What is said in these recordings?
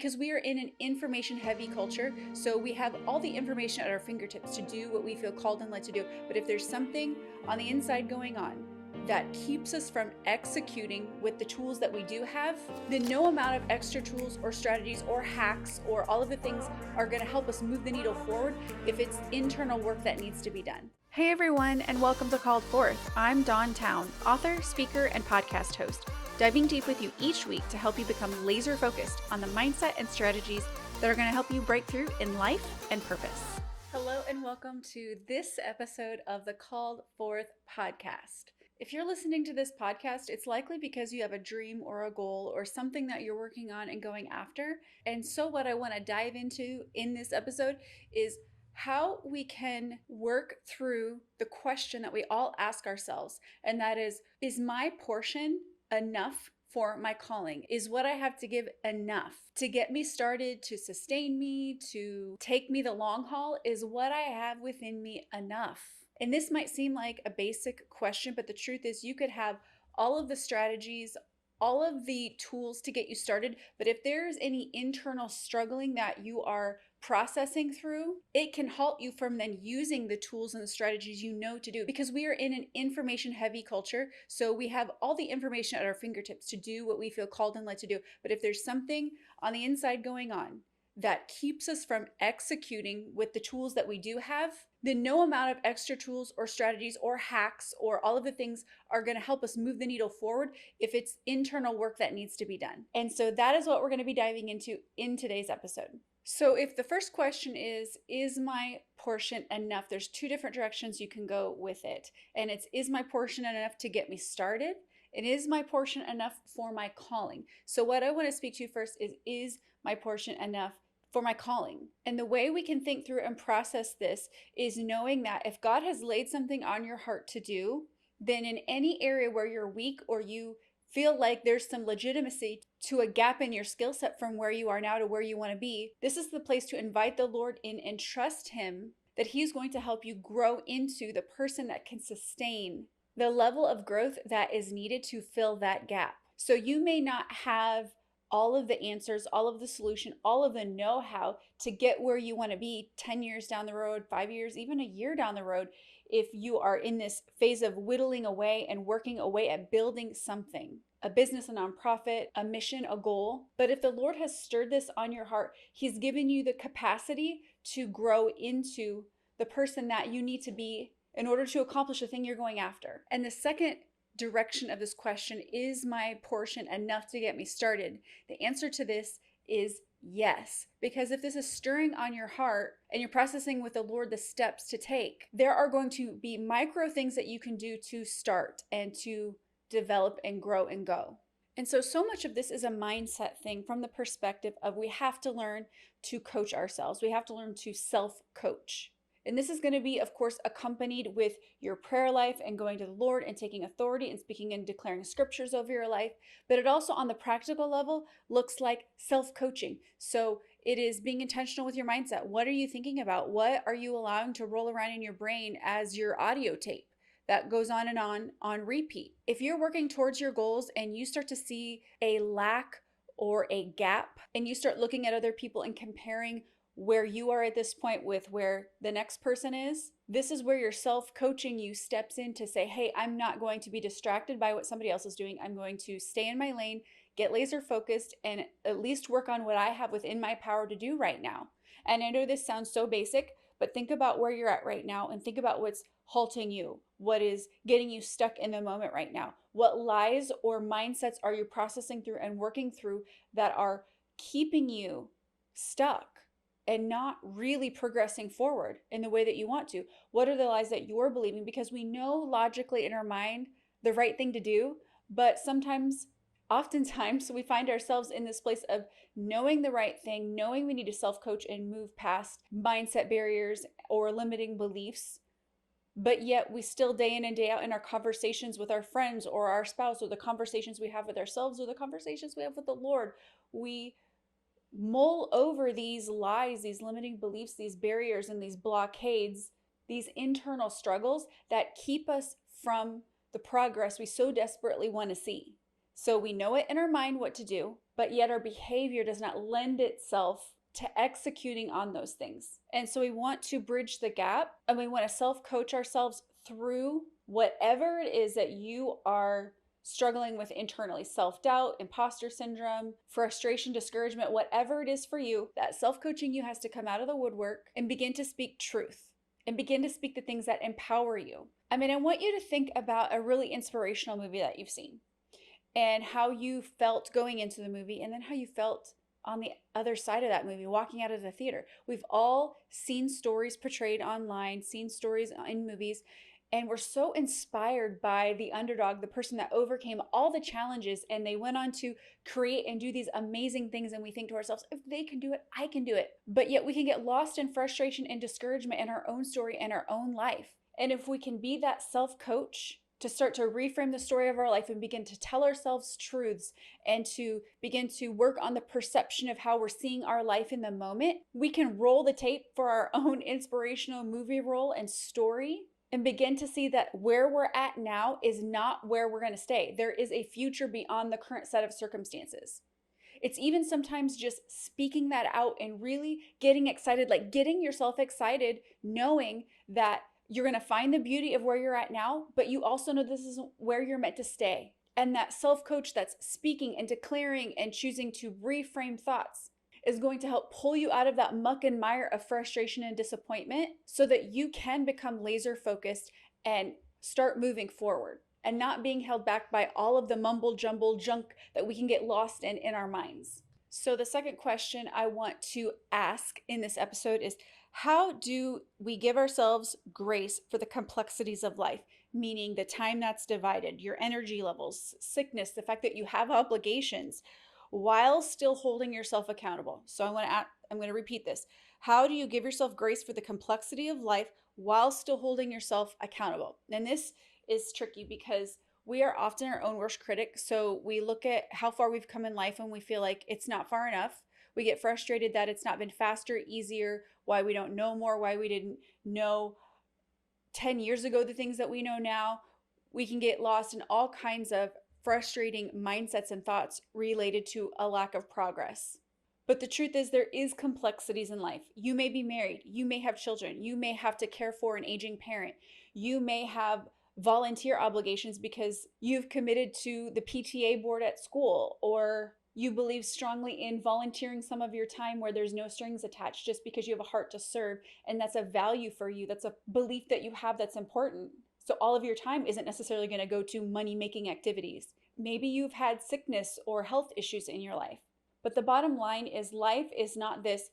because we are in an information heavy culture. So we have all the information at our fingertips to do what we feel called and led to do. But if there's something on the inside going on that keeps us from executing with the tools that we do have, then no amount of extra tools or strategies or hacks or all of the things are going to help us move the needle forward if it's internal work that needs to be done. Hey everyone, and welcome to Called Forth. I'm Dawn Towne, author, speaker, and podcast host, diving deep with you each week to help you become laser focused on the mindset and strategies that are going to help you break through in life and purpose. Hello and welcome to this episode of the Called Forth podcast. If you're listening to this podcast, it's likely because you have a dream or a goal or something that you're working on and going after. And so what I want to dive into in this episode is how we can work through the question that we all ask ourselves. And that is my portion enough for my calling? Is what I have to give enough to get me started, to sustain me, to take me the long haul? Is what I have within me enough? And this might seem like a basic question, but the truth is you could have all of the strategies, all of the tools to get you started. But if there's any internal struggling that you are processing through, it can halt you from then using the tools and the strategies you know to do, because we are in an information heavy culture. So we have all the information at our fingertips to do what we feel called and led to do. But if there's something on the inside going on that keeps us from executing with the tools that we do have, then no amount of extra tools or strategies or hacks or all of the things are going to help us move the needle forward if it's internal work that needs to be done. And so that is what we're going to be diving into in today's episode. So if the first question is my portion enough? There's two different directions you can go with it. And it's, is my portion enough to get me started? And is my portion enough for my calling? So what I want to speak to first is my portion enough for my calling? And the way we can think through and process this is knowing that if God has laid something on your heart to do, then in any area where you're weak or you feel like there's some legitimacy to a gap in your skill set from where you are now to where you want to be, this is the place to invite the Lord in and trust Him that He's going to help you grow into the person that can sustain the level of growth that is needed to fill that gap. So you may not have all of the answers, all of the solution, all of the know-how to get where you want to be 10 years down the road, 5 years, even a year down the road, if you are in this phase of whittling away and working away at building something, a business, a nonprofit, a mission, a goal. But if the Lord has stirred this on your heart, He's given you the capacity to grow into the person that you need to be in order to accomplish the thing you're going after. And the second direction of this question, is my portion enough to get me started? The answer to this is yes. Because if this is stirring on your heart and you're processing with the Lord the steps to take, there are going to be micro things that you can do to start and to develop and grow and go. And so much of this is a mindset thing from the perspective of we have to learn to coach ourselves. We have to learn to self-coach. And this is going to be, of course, accompanied with your prayer life and going to the Lord and taking authority and speaking and declaring scriptures over your life. But it also, on the practical level, looks like self-coaching. So it is being intentional with your mindset. What are you thinking about? What are you allowing to roll around in your brain as your audio tape that goes on and on repeat? If you're working towards your goals and you start to see a lack or a gap, and you start looking at other people and comparing where you are at this point with where the next person is, this is where your self-coaching you steps in to say, hey, I'm not going to be distracted by what somebody else is doing. I'm going to stay in my lane, get laser focused, and at least work on what I have within my power to do right now. And I know this sounds so basic, but think about where you're at right now and think about what's halting you, what is getting you stuck in the moment right now. What lies or mindsets are you processing through and working through that are keeping you stuck and not really progressing forward in the way that you want to? What are the lies that you're believing? Because we know logically in our mind the right thing to do, but oftentimes we find ourselves in this place of knowing the right thing, knowing we need to self-coach and move past mindset barriers or limiting beliefs, but yet we still day in and day out in our conversations with our friends or our spouse, or the conversations we have with ourselves, or the conversations we have with the Lord, we mull over these lies, these limiting beliefs, these barriers, and these blockades, these internal struggles that keep us from the progress we so desperately want to see. So we know it in our mind what to do, but yet our behavior does not lend itself to executing on those things. And so we want to bridge the gap, and we want to self-coach ourselves through whatever it is that you are struggling with internally: self-doubt, imposter syndrome, frustration, discouragement, whatever it is for you. That self-coaching you has to come out of the woodwork and begin to speak truth and begin to speak the things that empower you. I mean, I want you to think about a really inspirational movie that you've seen and how you felt going into the movie, and then how you felt on the other side of that movie, walking out of the theater. We've all seen stories portrayed online, seen stories in movies, and we're so inspired by the underdog, the person that overcame all the challenges, and they went on to create and do these amazing things. And we think to ourselves, if they can do it, I can do it. But yet we can get lost in frustration and discouragement in our own story and our own life. And if we can be that self-coach to start to reframe the story of our life and begin to tell ourselves truths and to begin to work on the perception of how we're seeing our life in the moment, we can roll the tape for our own inspirational movie role and story and begin to see that where we're at now is not where we're going to stay. There is a future beyond the current set of circumstances. It's even sometimes just speaking that out and really getting excited, like getting yourself excited, knowing that you're going to find the beauty of where you're at now, but you also know this is where you're meant to stay. And that self-coach that's speaking and declaring and choosing to reframe thoughts is going to help pull you out of that muck and mire of frustration and disappointment so that you can become laser focused and start moving forward and not being held back by all of the mumble jumble junk that we can get lost in our minds. So the second question I want to ask in this episode is, how do we give ourselves grace for the complexities of life? Meaning the time that's divided, your energy levels, sickness, the fact that you have obligations, while still holding yourself accountable. So I'm going to repeat this. How do you give yourself grace for the complexity of life while still holding yourself accountable? And this is tricky because we are often our own worst critic. So we look at how far we've come in life and we feel like it's not far enough. We get frustrated that it's not been faster, easier, why we don't know more, why we didn't know 10 years ago the things that we know now. We can get lost in all kinds of frustrating mindsets and thoughts related to a lack of progress. But the truth is, there is complexities in life. You may be married, you may have children, you may have to care for an aging parent, you may have volunteer obligations because you've committed to the PTA board at school, or you believe strongly in volunteering some of your time where there's no strings attached just because you have a heart to serve, and that's a value for you, that's a belief that you have that's important. So all of your time isn't necessarily going to go to money-making activities. Maybe you've had sickness or health issues in your life. But the bottom line is, life is not this,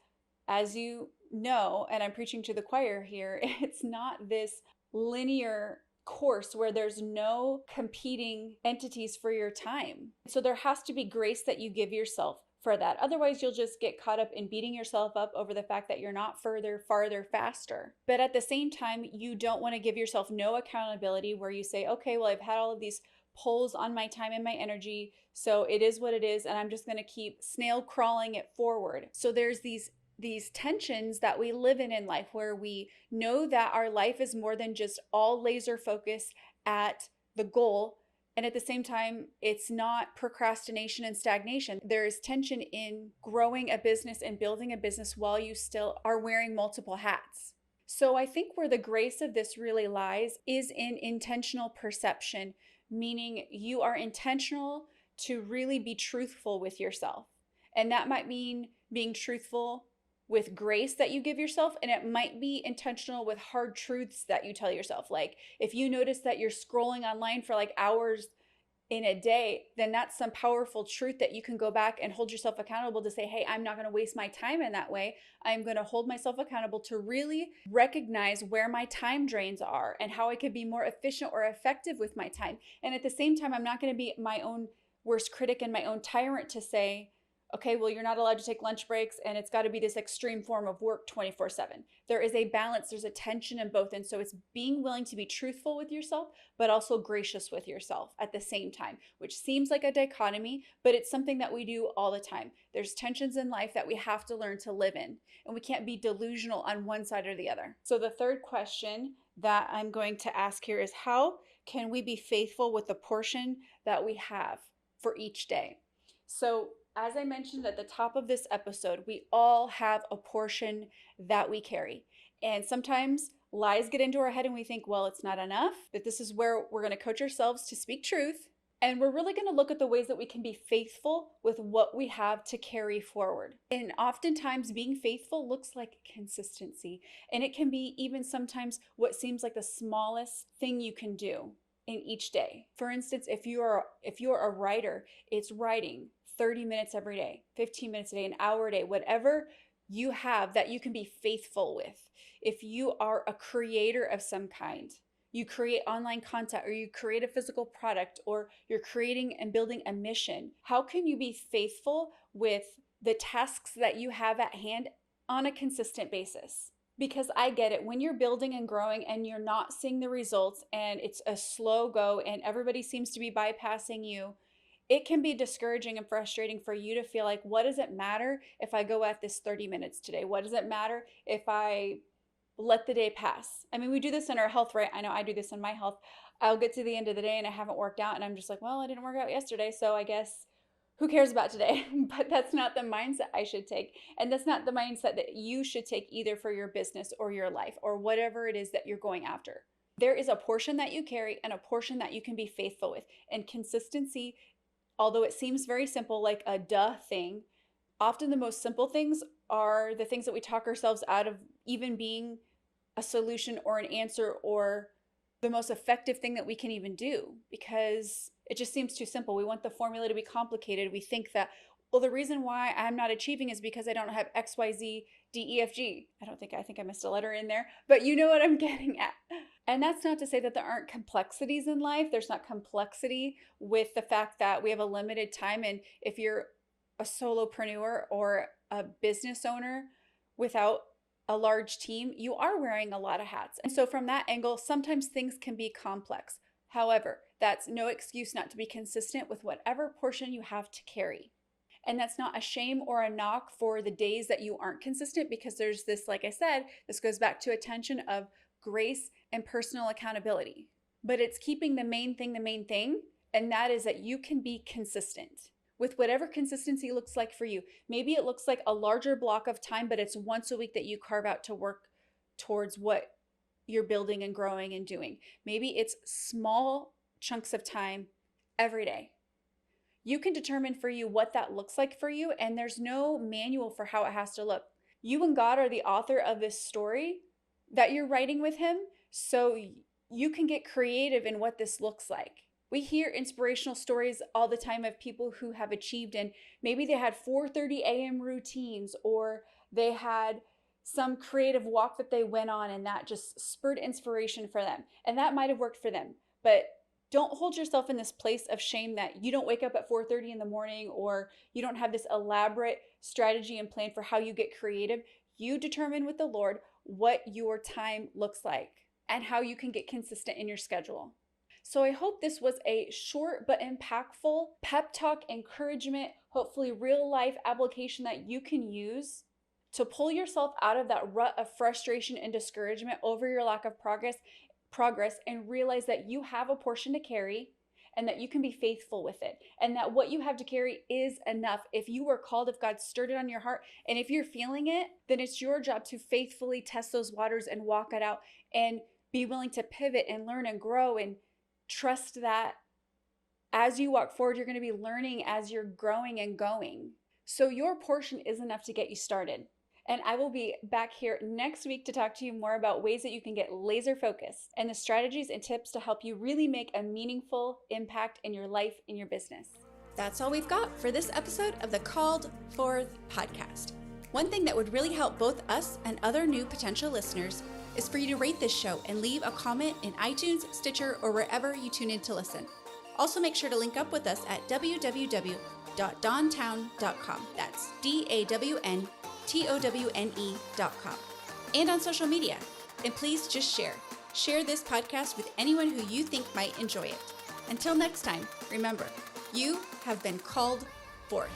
as you know, and I'm preaching to the choir here, it's not this linear course where there's no competing entities for your time. So there has to be grace that you give yourself for that. Otherwise, you'll just get caught up in beating yourself up over the fact that you're not further, farther, faster. But at the same time, you don't want to give yourself no accountability where you say, okay, well, I've had all of these pulls on my time and my energy, so it is what it is, and I'm just going to keep snail crawling it forward. So there's these tensions that we live in life where we know that our life is more than just all laser focused at the goal. And at the same time, it's not procrastination and stagnation. There is tension in growing a business and building a business while you still are wearing multiple hats. So I think where the grace of this really lies is in intentional perception, meaning you are intentional to really be truthful with yourself. And that might mean being truthful with grace that you give yourself, and it might be intentional with hard truths that you tell yourself. Like if you notice that you're scrolling online for like hours in a day, then that's some powerful truth that you can go back and hold yourself accountable to say, hey, I'm not going to waste my time in that way. I'm going to hold myself accountable to really recognize where my time drains are and how I could be more efficient or effective with my time. And at the same time, I'm not going to be my own worst critic and my own tyrant to say, okay, well, you're not allowed to take lunch breaks and it's got to be this extreme form of work 24/7. There is a balance, there's a tension in both. And so it's being willing to be truthful with yourself, but also gracious with yourself at the same time, which seems like a dichotomy, but it's something that we do all the time. There's tensions in life that we have to learn to live in, and we can't be delusional on one side or the other. So the third question that I'm going to ask here is, how can we be faithful with the portion that we have for each day? So As I mentioned at the top of this episode, we all have a portion that we carry. And sometimes lies get into our head and we think, well, it's not enough, that this is where we're going to coach ourselves to speak truth. And we're really going to look at the ways that we can be faithful with what we have to carry forward. And oftentimes being faithful looks like consistency. And it can be even sometimes what seems like the smallest thing you can do in each day. For instance, if you're a writer, it's writing 30 minutes every day, 15 minutes a day, an hour a day, whatever you have that you can be faithful with. If you are a creator of some kind, you create online content, or you create a physical product, or you're creating and building a mission, how can you be faithful with the tasks that you have at hand on a consistent basis? Because I get it, when you're building and growing and you're not seeing the results and it's a slow go and everybody seems to be bypassing you, it can be discouraging and frustrating for you to feel like, what does it matter if I go at this 30 minutes today? What does it matter if I let the day pass? I mean, we do this in our health, right? I know I do this in my health. I'll get to the end of the day and I haven't worked out and I'm just like, well, I didn't work out yesterday, so I guess who cares about today? But that's not the mindset I should take. And that's not the mindset that you should take either for your business or your life or whatever it is that you're going after. There is a portion that you carry and a portion that you can be faithful with. And consistency, although it seems very simple, like a duh thing, often the most simple things are the things that we talk ourselves out of even being a solution or an answer or the most effective thing that we can even do, because it just seems too simple. We want the formula to be complicated. We think that, well, the reason why I'm not achieving is because I don't have X, Y, Z, D, E, F, G. I think I missed a letter in there, but you know what I'm getting at. And that's not to say that there aren't complexities in life. There's not complexity with the fact that we have a limited time. And if you're a solopreneur or a business owner without a large team, you are wearing a lot of hats. And so from that angle, sometimes things can be complex. However, that's no excuse not to be consistent with whatever portion you have to carry. And that's not a shame or a knock for the days that you aren't consistent, because there's this, like I said, this goes back to a tension of grace and personal accountability. But it's keeping the main thing, and that is that you can be consistent with whatever consistency looks like for you. Maybe it looks like a larger block of time, but it's once a week that you carve out to work towards what you're building and growing and doing. Maybe it's small chunks of time every day. You can determine for you what that looks like for you, and there's no manual for how it has to look. You and God are the author of this story that you're writing with Him, so you can get creative in what this looks like. We hear inspirational stories all the time of people who have achieved, and maybe they had 4:30 a.m. routines, or they had some creative walk that they went on and that just spurred inspiration for them. And that might have worked for them. But don't hold yourself in this place of shame that you don't wake up at 4:30 in the morning, or you don't have this elaborate strategy and plan for how you get creative. You determine with the Lord what your time looks like and how you can get consistent in your schedule. So I hope this was a short but impactful pep talk, encouragement, hopefully real life application that you can use to pull yourself out of that rut of frustration and discouragement over your lack of progress, and realize that you have a portion to carry and that you can be faithful with it, and that what you have to carry is enough. If you were called, if God stirred it on your heart, and if you're feeling it, then it's your job to faithfully test those waters and walk it out and be willing to pivot and learn and grow, and trust that as you walk forward, you're going to be learning as you're growing and going. So your portion is enough to get you started. And I will be back here next week to talk to you more about ways that you can get laser focused and the strategies and tips to help you really make a meaningful impact in your life, in your business. That's all we've got for this episode of the Called Forth podcast. One thing that would really help both us and other new potential listeners is for you to rate this show and leave a comment in iTunes, Stitcher, or wherever you tune in to listen. Also, make sure to link up with us at www.dawntowne.com. That's DAWNTOWNE.com. And on social media. And please just share. Share this podcast with anyone who you think might enjoy it. Until next time, remember, you have been called forth.